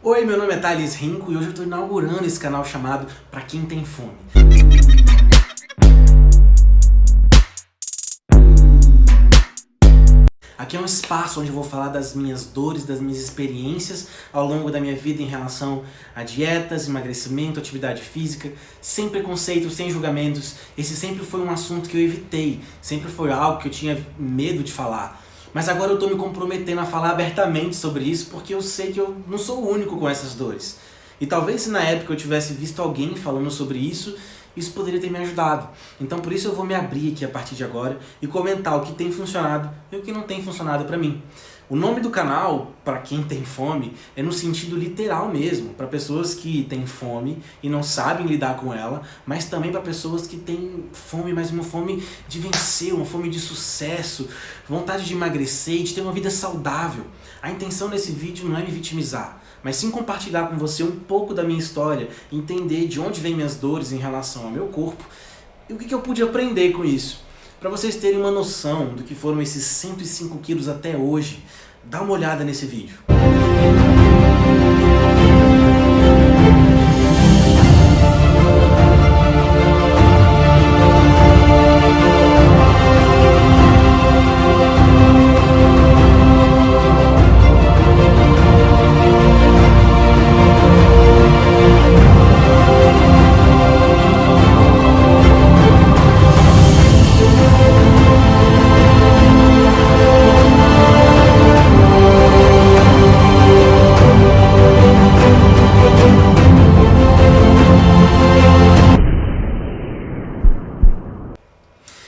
Oi, meu nome é Thales Rinco e hoje eu estou inaugurando esse canal chamado Pra Quem Tem Fome. Aqui é um espaço onde eu vou falar das minhas dores, das minhas experiências ao longo da minha vida em relação a dietas, emagrecimento, atividade física, sem preconceitos, sem julgamentos. Esse sempre foi um assunto que eu evitei, sempre foi algo que eu tinha medo de falar. Mas agora eu estou me comprometendo a falar abertamente sobre isso porque eu sei que eu não sou o único com essas dores. E talvez se na época eu tivesse visto alguém falando sobre isso poderia ter me ajudado. Então por isso eu vou me abrir aqui a partir de agora e comentar o que tem funcionado e o que não tem funcionado pra mim. O nome do canal, Pra Quem Tem Fome, é no sentido literal mesmo, para pessoas que têm fome e não sabem lidar com ela, mas também para pessoas que têm fome, mas uma fome de vencer, uma fome de sucesso, vontade de emagrecer e de ter uma vida saudável. A intenção desse vídeo não é me vitimizar, mas sim compartilhar com você um pouco da minha história, entender de onde vêm minhas dores em relação ao meu corpo e o que eu pude aprender com isso. Para vocês terem uma noção do que foram esses 105 quilos até hoje, dá uma olhada nesse vídeo.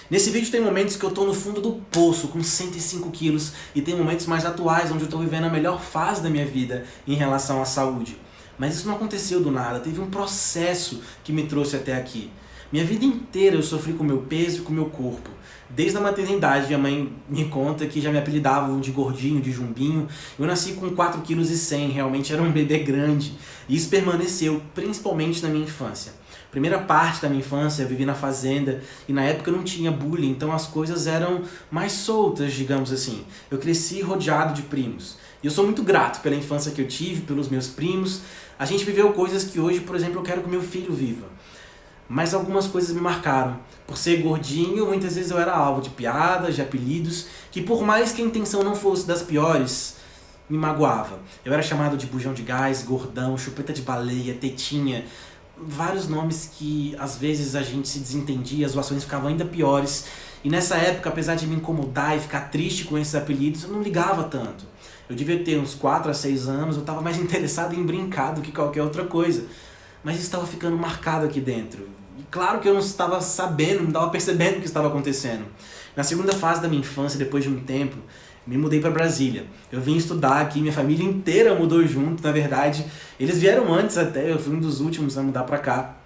Nesse vídeo tem momentos que eu tô no fundo do poço, com 105 quilos, e tem momentos mais atuais, onde eu tô vivendo a melhor fase da minha vida em relação à saúde. Mas isso não aconteceu do nada, teve um processo que me trouxe até aqui. Minha vida inteira eu sofri com o meu peso e com o meu corpo. Desde a maternidade, minha mãe me conta que já me apelidavam de gordinho, de jumbinho. Eu nasci com 4,1 kg, realmente era um bebê grande. E isso permaneceu, principalmente na minha infância. Primeira parte da minha infância eu vivi na fazenda e na época não tinha bullying, então as coisas eram mais soltas, digamos assim. Eu cresci rodeado de primos. E eu sou muito grato pela infância que eu tive, pelos meus primos. A gente viveu coisas que hoje, por exemplo, eu quero que meu filho viva. Mas algumas coisas me marcaram. Por ser gordinho, muitas vezes eu era alvo de piadas, de apelidos, que por mais que a intenção não fosse das piores, me magoava. Eu era chamado de bujão de gás, gordão, chupeta de baleia, tetinha, vários nomes que às vezes a gente se desentendia, as zoações ficavam ainda piores. E nessa época, apesar de me incomodar e ficar triste com esses apelidos, eu não ligava tanto. Eu devia ter uns 4 a 6 anos, eu estava mais interessado em brincar do que qualquer outra coisa. Mas isso estava ficando marcado aqui dentro. E claro que eu não estava sabendo, não estava percebendo o que estava acontecendo. Na segunda fase da minha infância, depois de um tempo, me mudei para Brasília. Eu vim estudar aqui, minha família inteira mudou junto, na verdade. Eles vieram antes até, eu fui um dos últimos a mudar para cá.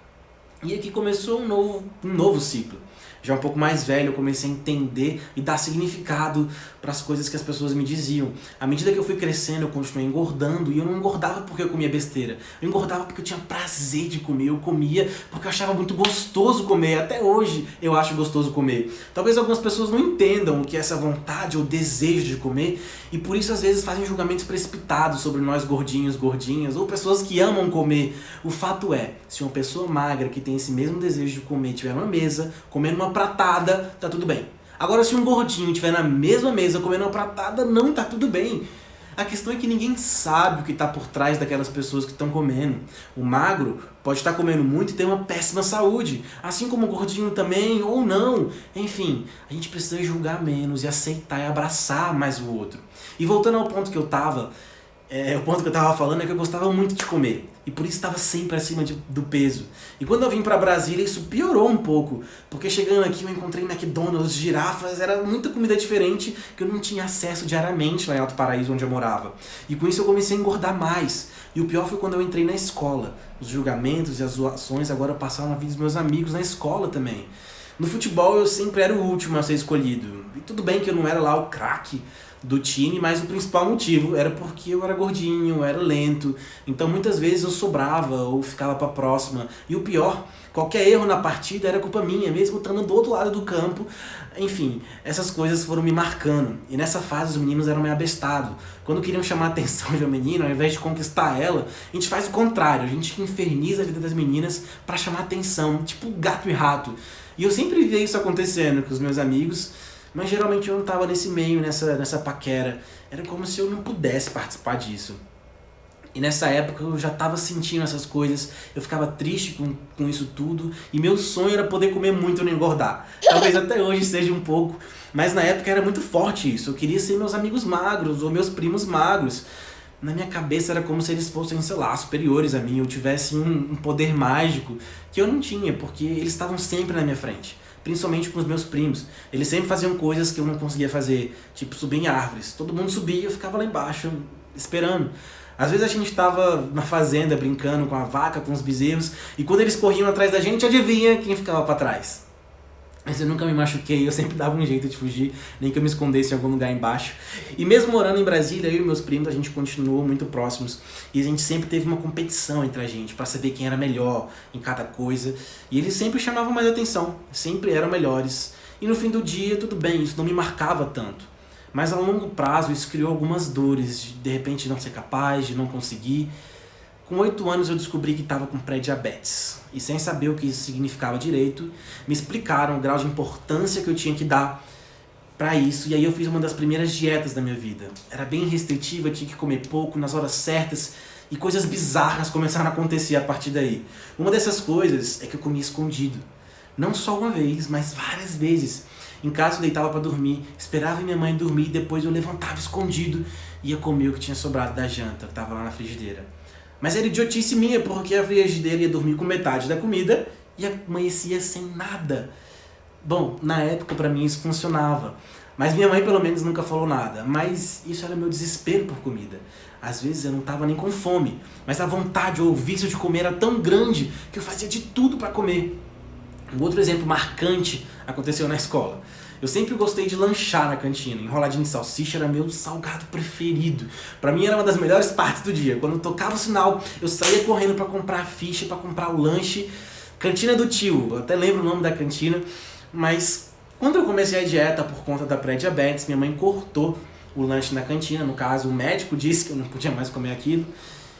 E aqui começou um novo ciclo. Já um pouco mais velho, eu comecei a entender e dar significado para as coisas que as pessoas me diziam. À medida que eu fui crescendo, eu continuei engordando, e eu não engordava porque eu comia besteira. Eu engordava porque eu tinha prazer de comer, eu comia porque eu achava muito gostoso comer. Até hoje eu acho gostoso comer. Talvez algumas pessoas não entendam o que é essa vontade ou desejo de comer, e por isso às vezes fazem julgamentos precipitados sobre nós gordinhos, gordinhas, ou pessoas que amam comer. O fato é, se uma pessoa magra que tem esse mesmo desejo de comer estiver numa mesa, comendo uma pratada, tá tudo bem. Agora, se um gordinho estiver na mesma mesa comendo uma pratada, não tá tudo bem. A questão é que ninguém sabe o que está por trás daquelas pessoas que estão comendo. O magro pode estar comendo muito e ter uma péssima saúde, assim como o gordinho também, ou não. Enfim, a gente precisa julgar menos e aceitar e abraçar mais o outro. E voltando ao ponto que eu estava, o ponto que eu estava falando é que eu gostava muito de comer. E por isso estava sempre acima do peso. E quando eu vim para Brasília, isso piorou um pouco. Porque chegando aqui eu encontrei McDonald's, girafas, era muita comida diferente que eu não tinha acesso diariamente lá em Alto Paraíso, onde eu morava. E com isso eu comecei a engordar mais. E o pior foi quando eu entrei na escola. Os julgamentos e as zoações agora passaram na vida dos meus amigos na escola também. No futebol eu sempre era o último a ser escolhido. E tudo bem que eu não era lá o craque, do time, mas o principal motivo era porque eu era gordinho, eu era lento, então muitas vezes eu sobrava ou ficava pra próxima. E o pior, qualquer erro na partida era culpa minha, mesmo estando do outro lado do campo. Enfim, essas coisas foram me marcando. E nessa fase os meninos eram meio abestados. Quando queriam chamar a atenção de uma menina, ao invés de conquistar ela, a gente faz o contrário, a gente inferniza a vida das meninas pra chamar atenção, tipo gato e rato. E eu sempre via isso acontecendo com os meus amigos, mas geralmente eu não tava nesse meio, nessa paquera. Era como se eu não pudesse participar disso. E nessa época eu já tava sentindo essas coisas, eu ficava triste com isso tudo, e meu sonho era poder comer muito e não engordar. Talvez até hoje seja um pouco, mas na época era muito forte isso. Eu queria ser meus amigos magros, ou meus primos magros. Na minha cabeça era como se eles fossem, sei lá, superiores a mim, ou tivessem um poder mágico que eu não tinha, porque eles estavam sempre na minha frente. Principalmente com os meus primos. Eles sempre faziam coisas que eu não conseguia fazer, tipo subir em árvores. Todo mundo subia e eu ficava lá embaixo, esperando. Às vezes a gente estava na fazenda brincando com a vaca, com os bezerros, e quando eles corriam atrás da gente, adivinha quem ficava para trás? Mas eu nunca me machuquei, eu sempre dava um jeito de fugir, nem que eu me escondesse em algum lugar embaixo. E mesmo morando em Brasília, eu e meus primos, a gente continuou muito próximos. E a gente sempre teve uma competição entre a gente, para saber quem era melhor em cada coisa. E eles sempre chamavam mais atenção, sempre eram melhores. E no fim do dia, tudo bem, isso não me marcava tanto. Mas a longo prazo, isso criou algumas dores, de repente não ser capaz, de não conseguir. Com 8 anos eu descobri que estava com pré-diabetes. E sem saber o que isso significava direito, me explicaram o grau de importância que eu tinha que dar para isso. E aí eu fiz uma das primeiras dietas da minha vida. Era bem restritiva, tinha que comer pouco, nas horas certas. E coisas bizarras começaram a acontecer a partir daí. Uma dessas coisas é que eu comia escondido. Não só uma vez, mas várias vezes. Em casa eu deitava para dormir, esperava minha mãe dormir, depois eu levantava escondido e ia comer o que tinha sobrado da janta, que estava lá na frigideira. Mas era idiotice minha, porque a frigideira ia dormir com metade da comida e amanhecia sem nada. Bom, na época pra mim isso funcionava, mas minha mãe pelo menos nunca falou nada. Mas isso era meu desespero por comida. Às vezes eu não tava nem com fome, mas a vontade ou o vício de comer era tão grande que eu fazia de tudo para comer. Um outro exemplo marcante aconteceu na escola. Eu sempre gostei de lanchar na cantina. Enroladinho de salsicha era meu salgado preferido. Pra mim era uma das melhores partes do dia. Quando tocava o sinal, eu saía correndo pra comprar a ficha, pra comprar o lanche. Cantina do tio, eu até lembro o nome da cantina. Mas quando eu comecei a dieta por conta da pré-diabetes, minha mãe cortou o lanche na cantina. No caso, o médico disse que eu não podia mais comer aquilo.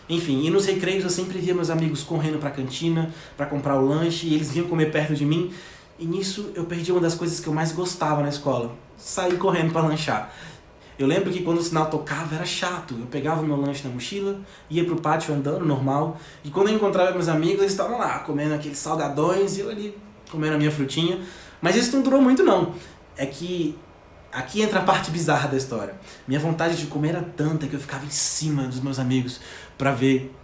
Enfim, e nos recreios eu sempre via meus amigos correndo pra cantina, pra comprar o lanche, e eles vinham comer perto de mim. E nisso eu perdi uma das coisas que eu mais gostava na escola, sair correndo para lanchar. Eu lembro que quando o sinal tocava era chato, eu pegava o meu lanche na mochila, ia pro pátio andando normal, e quando eu encontrava meus amigos eles estavam lá comendo aqueles salgadões e eu ali comendo a minha frutinha. Mas isso não durou muito não, é que aqui entra a parte bizarra da história. Minha vontade de comer era tanta que eu ficava em cima dos meus amigos para ver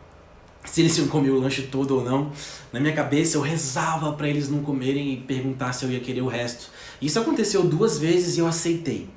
se eles iam comer o lanche todo ou não. Na minha cabeça eu rezava para eles não comerem e perguntar se eu ia querer o resto. Isso aconteceu 2 vezes e eu aceitei.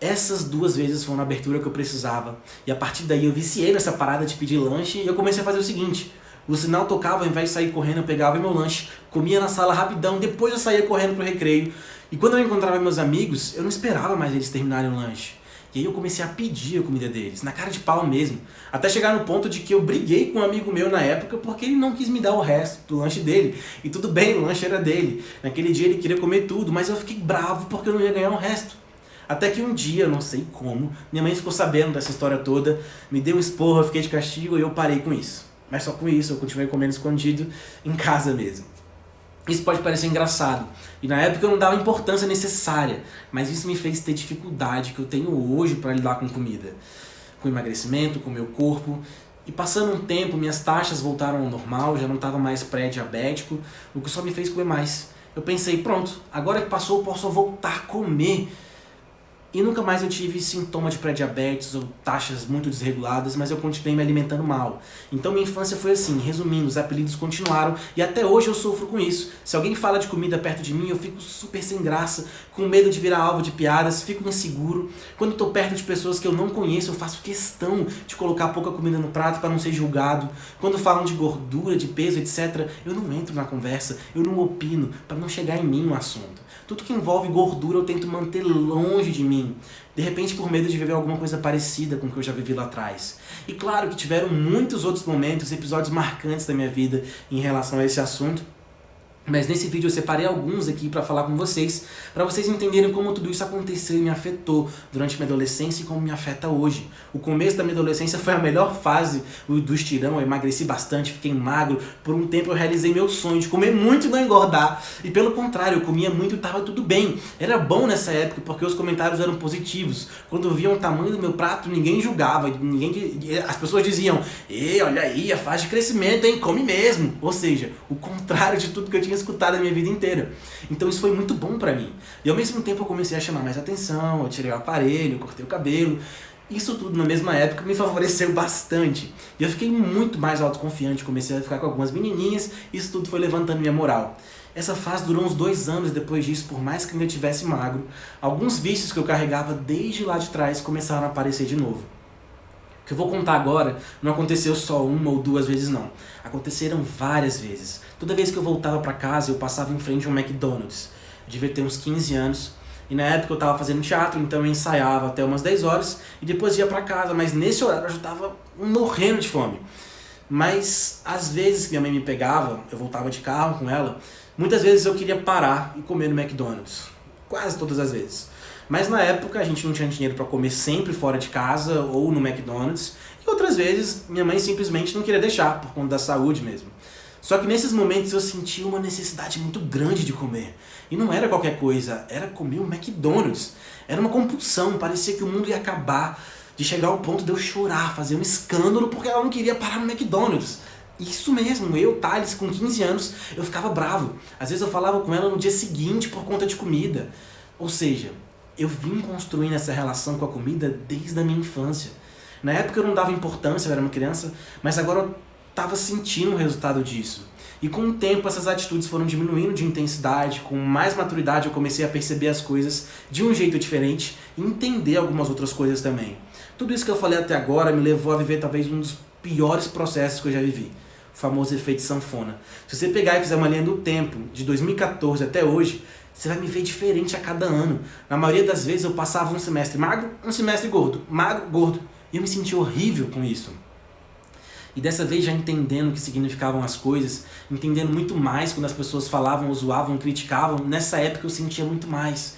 Essas 2 vezes foram a abertura que eu precisava. E a partir daí eu viciei nessa parada de pedir lanche e eu comecei a fazer o seguinte. O sinal tocava, ao invés de sair correndo, eu pegava meu lanche, comia na sala rapidão, depois eu saía correndo pro recreio. E quando eu encontrava meus amigos, eu não esperava mais eles terminarem o lanche. E aí eu comecei a pedir a comida deles, na cara de pau mesmo. Até chegar no ponto de que eu briguei com um amigo meu na época porque ele não quis me dar o resto do lanche dele. E tudo bem, o lanche era dele. Naquele dia ele queria comer tudo, mas eu fiquei bravo porque eu não ia ganhar o resto. Até que um dia, eu não sei como, minha mãe ficou sabendo dessa história toda, me deu um esporro, eu fiquei de castigo e eu parei com isso. Mas só com isso, eu continuei comendo escondido em casa mesmo. Isso pode parecer engraçado, e na época eu não dava a importância necessária, mas isso me fez ter dificuldade que eu tenho hoje para lidar com comida, com emagrecimento, com o meu corpo. E passando um tempo, minhas taxas voltaram ao normal, já não estava mais pré-diabético, o que só me fez comer mais. Eu pensei, pronto, agora que passou eu posso voltar a comer. E nunca mais eu tive sintoma de pré-diabetes ou taxas muito desreguladas, mas eu continuei me alimentando mal. Então minha infância foi assim, resumindo, os apelidos continuaram e até hoje eu sofro com isso. Se alguém fala de comida perto de mim, eu fico super sem graça, com medo de virar alvo de piadas, fico inseguro. Quando estou perto de pessoas que eu não conheço, eu faço questão de colocar pouca comida no prato para não ser julgado. Quando falam de gordura, de peso, etc., eu não entro na conversa, eu não opino, para não chegar em mim o assunto. Tudo que envolve gordura eu tento manter longe de mim. mim. De repente por medo de viver alguma coisa parecida com o que eu já vivi lá atrás. E claro que tiveram muitos outros momentos, episódios marcantes da minha vida em relação a esse assunto. Mas nesse vídeo eu separei alguns aqui para falar com vocês, para vocês entenderem como tudo isso aconteceu e me afetou durante minha adolescência e como me afeta hoje. O começo da minha adolescência foi a melhor fase do estirão, eu emagreci bastante, fiquei magro. Por um tempo eu realizei meu sonho de comer muito e não engordar. E pelo contrário, eu comia muito e estava tudo bem. Era bom nessa época porque os comentários eram positivos. Quando viam o tamanho do meu prato, ninguém julgava, as pessoas diziam: "Ei, olha aí, a fase de crescimento, hein? Come mesmo." Ou seja, o contrário de tudo que eu tinha escutado a minha vida inteira. Então isso foi muito bom pra mim. E ao mesmo tempo eu comecei a chamar mais atenção, eu tirei o aparelho, eu cortei o cabelo. Isso tudo na mesma época me favoreceu bastante. E eu fiquei muito mais autoconfiante, comecei a ficar com algumas menininhas, isso tudo foi levantando minha moral. Essa fase durou uns 2 anos. Depois disso, por mais que eu ainda tivesse magro, alguns vícios que eu carregava desde lá de trás começaram a aparecer de novo. O que eu vou contar agora não aconteceu só 1 ou 2 vezes não. Aconteceram várias vezes. Toda vez que eu voltava pra casa, eu passava em frente a um McDonald's. Eu devia ter uns 15 anos. E na época eu tava fazendo teatro, então eu ensaiava até umas 10 horas e depois ia pra casa. Mas nesse horário eu já tava morrendo de fome. Mas às vezes que minha mãe me pegava, eu voltava de carro com ela, muitas vezes eu queria parar e comer no McDonald's. Quase todas as vezes. Mas na época a gente não tinha dinheiro para comer sempre fora de casa ou no McDonald's. E outras vezes minha mãe simplesmente não queria deixar, por conta da saúde mesmo. Só que nesses momentos eu sentia uma necessidade muito grande de comer. E não era qualquer coisa, era comer o McDonald's. Era uma compulsão, parecia que o mundo ia acabar, de chegar ao ponto de eu chorar, fazer um escândalo porque ela não queria parar no McDonald's. Isso mesmo, eu, Thales, com 15 anos, eu ficava bravo. Às vezes eu falava com ela no dia seguinte por conta de comida. Ou seja, eu vim construindo essa relação com a comida desde a minha infância. Na época eu não dava importância, eu era uma criança, mas agora eu estava sentindo o resultado disso. E com o tempo essas atitudes foram diminuindo de intensidade, com mais maturidade eu comecei a perceber as coisas de um jeito diferente e entender algumas outras coisas também. Tudo isso que eu falei até agora me levou a viver talvez um dos piores processos que eu já vivi. O famoso efeito sanfona. Se você pegar e fizer uma linha do tempo, de 2014 até hoje, você vai me ver diferente a cada ano. Na maioria das vezes eu passava um semestre magro, um semestre gordo, magro, gordo. E eu me sentia horrível com isso. E dessa vez já entendendo o que significavam as coisas, entendendo muito mais quando as pessoas falavam, ou zoavam, criticavam, nessa época eu sentia muito mais.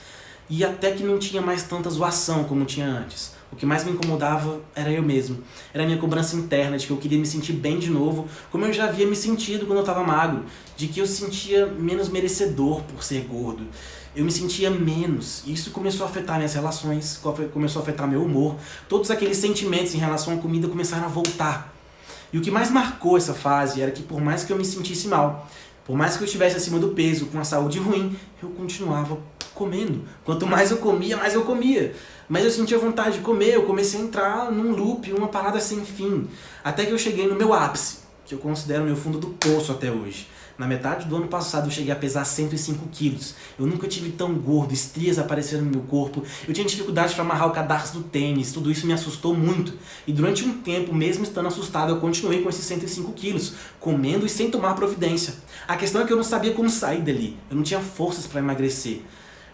E até que não tinha mais tanta zoação como tinha antes. O que mais me incomodava era eu mesmo. Era a minha cobrança interna de que eu queria me sentir bem de novo, como eu já havia me sentido quando eu estava magro. De que eu sentia menos merecedor por ser gordo. Eu me sentia menos. E isso começou a afetar minhas relações, começou a afetar meu humor. Todos aqueles sentimentos em relação à comida começaram a voltar. E o que mais marcou essa fase era que por mais que eu me sentisse mal, por mais que eu estivesse acima do peso, com a saúde ruim, eu continuava comendo. Quanto mais eu comia, mais eu comia. Mas eu sentia vontade de comer, eu comecei a entrar num loop, uma parada sem fim. Até que eu cheguei no meu ápice, que eu considero o meu fundo do poço até hoje. Na metade do ano passado eu cheguei a pesar 105 quilos. Eu nunca tive tão gordo, estrias apareceram no meu corpo. Eu tinha dificuldade para amarrar o cadarço do tênis, tudo isso me assustou muito. E durante um tempo, mesmo estando assustado, eu continuei com esses 105 quilos, comendo e sem tomar providência. A questão é que eu não sabia como sair dali, eu não tinha forças para emagrecer.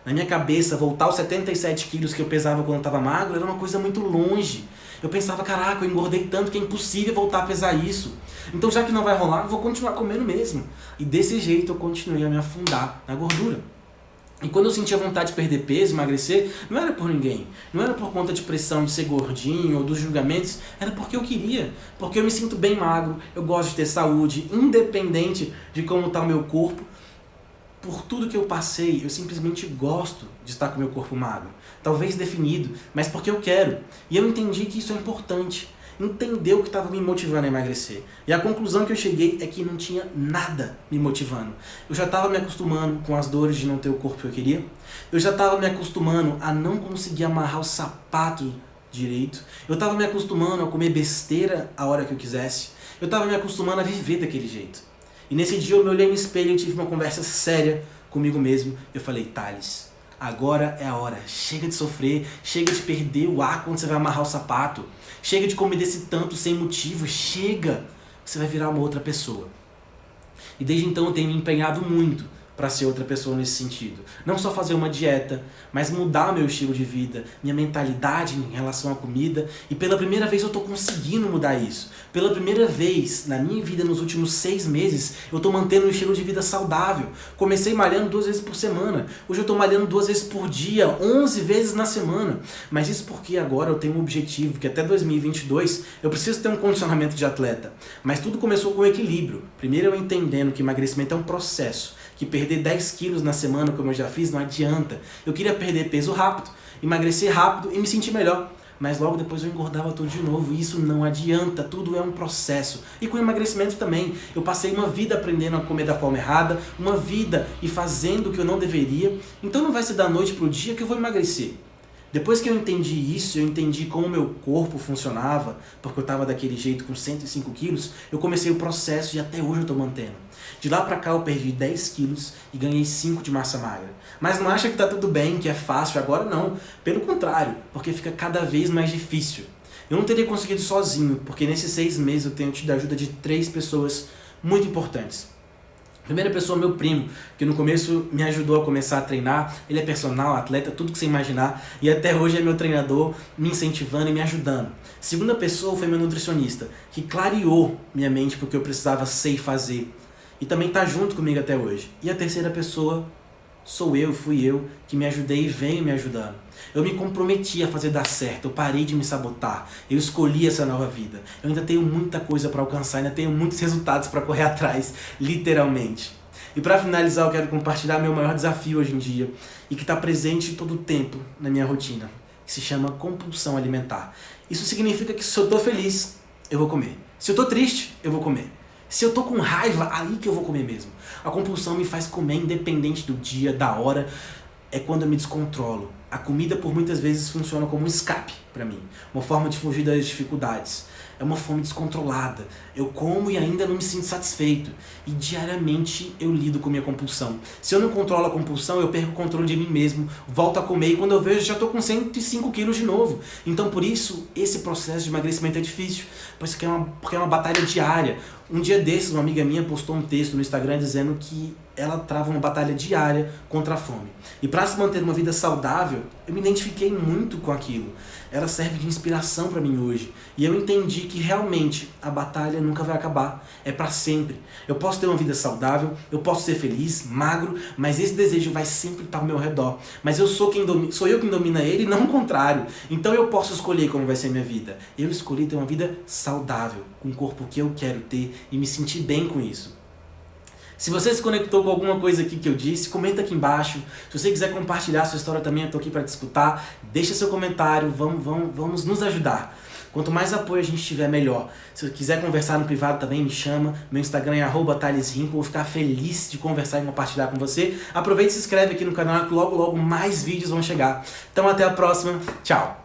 Na minha cabeça, voltar aos 77 quilos que eu pesava quando eu estava magro era uma coisa muito longe. Eu pensava, caraca, eu engordei tanto que é impossível voltar a pesar isso. Então já que não vai rolar, eu vou continuar comendo mesmo. E desse jeito eu continuei a me afundar na gordura. E quando eu sentia vontade de perder peso, emagrecer, não era por ninguém. Não era por conta de pressão de ser gordinho ou dos julgamentos, era porque eu queria. Porque eu me sinto bem magro, eu gosto de ter saúde, independente de como está o meu corpo. Por tudo que eu passei, eu simplesmente gosto de estar com o meu corpo magro. Talvez definido, mas porque eu quero. E eu entendi que isso é importante. Entender o que estava me motivando a emagrecer. E a conclusão que eu cheguei é que não tinha nada me motivando. Eu já estava me acostumando com as dores de não ter o corpo que eu queria. Eu já estava me acostumando a não conseguir amarrar o sapato direito. Eu estava me acostumando a comer besteira a hora que eu quisesse. Eu estava me acostumando a viver daquele jeito. E nesse dia eu me olhei no espelho e tive uma conversa séria comigo mesmo. Eu falei, Thales, agora é a hora. Chega de sofrer, chega de perder o ar quando você vai amarrar o sapato. Chega de comer desse tanto sem motivo, chega. Você vai virar uma outra pessoa. E desde então eu tenho me empenhado muito para ser outra pessoa nesse sentido. Não só fazer uma dieta, mas mudar meu estilo de vida, minha mentalidade em relação à comida. E pela primeira vez eu estou conseguindo mudar isso. Pela primeira vez na minha vida, nos últimos 6 meses, eu estou mantendo um estilo de vida saudável. Comecei malhando 2 vezes por semana. Hoje eu estou malhando 2 vezes por dia, 11 vezes na semana. Mas isso porque agora eu tenho um objetivo, que até 2022 eu preciso ter um condicionamento de atleta. Mas tudo começou com equilíbrio. Primeiro eu entendendo que emagrecimento é um processo, que perder 10 quilos na semana, como eu já fiz, não adianta. Eu queria perder peso rápido, emagrecer rápido e me sentir melhor. Mas logo depois eu engordava tudo de novo, e isso não adianta, tudo é um processo. E com o emagrecimento também, eu passei uma vida aprendendo a comer da forma errada, uma vida e fazendo o que eu não deveria, então não vai ser da noite pro dia que eu vou emagrecer. Depois que eu entendi isso, eu entendi como o meu corpo funcionava, porque eu estava daquele jeito com 105 quilos, eu comecei o processo e até hoje eu estou mantendo. De lá pra cá eu perdi 10 quilos e ganhei 5 de massa magra. Mas não acha que tá tudo bem, que é fácil agora? Não. Pelo contrário, porque fica cada vez mais difícil. Eu não teria conseguido sozinho, porque nesses 6 meses eu tenho tido a ajuda de 3 pessoas muito importantes. Primeira pessoa, meu primo, que no começo me ajudou a começar a treinar. Ele é personal, atleta, tudo que você imaginar. E até hoje é meu treinador, me incentivando e me ajudando. Segunda pessoa foi meu nutricionista, que clareou minha mente porque eu precisava ser e fazer. E também está junto comigo até hoje. E a terceira pessoa fui eu, que me ajudei e venho me ajudando. Eu me comprometi a fazer dar certo, eu parei de me sabotar, eu escolhi essa nova vida. Eu ainda tenho muita coisa para alcançar, ainda tenho muitos resultados para correr atrás, literalmente. E para finalizar, eu quero compartilhar meu maior desafio hoje em dia, e que está presente todo o tempo na minha rotina, que se chama compulsão alimentar. Isso significa que se eu estou feliz, eu vou comer. Se eu estou triste, eu vou comer. Se eu tô com raiva, aí que eu vou comer mesmo. A compulsão me faz comer independente do dia, da hora. É quando eu me descontrolo. A comida por muitas vezes funciona como um escape para mim. Uma forma de fugir das dificuldades. É uma fome descontrolada. Eu como e ainda não me sinto satisfeito. E diariamente eu lido com minha compulsão. Se eu não controlo a compulsão, eu perco o controle de mim mesmo. Volto a comer e quando eu vejo já tô com 105 quilos de novo. Então por isso, esse processo de emagrecimento é difícil. Porque é uma batalha diária. Um dia desses, uma amiga minha postou um texto no Instagram dizendo que ela trava uma batalha diária contra a fome. E para se manter uma vida saudável, eu me identifiquei muito com aquilo. Ela serve de inspiração para mim hoje. E eu entendi que realmente a batalha nunca vai acabar. É para sempre. Eu posso ter uma vida saudável, eu posso ser feliz, magro, mas esse desejo vai sempre estar ao meu redor. Mas sou eu quem domina ele, não o contrário. Então eu posso escolher como vai ser minha vida. Eu escolhi ter uma vida saudável, com o corpo que eu quero ter e me sentir bem com isso. Se você se conectou com alguma coisa aqui que eu disse, comenta aqui embaixo. Se você quiser compartilhar sua história também, eu estou aqui para te escutar. Deixa seu comentário, vamos nos ajudar. Quanto mais apoio a gente tiver, melhor. Se você quiser conversar no privado também, me chama. Meu Instagram é @ThalesRinco. Vou ficar feliz de conversar e compartilhar com você. Aproveita e se inscreve aqui no canal que logo mais vídeos vão chegar. Então até a próxima. Tchau!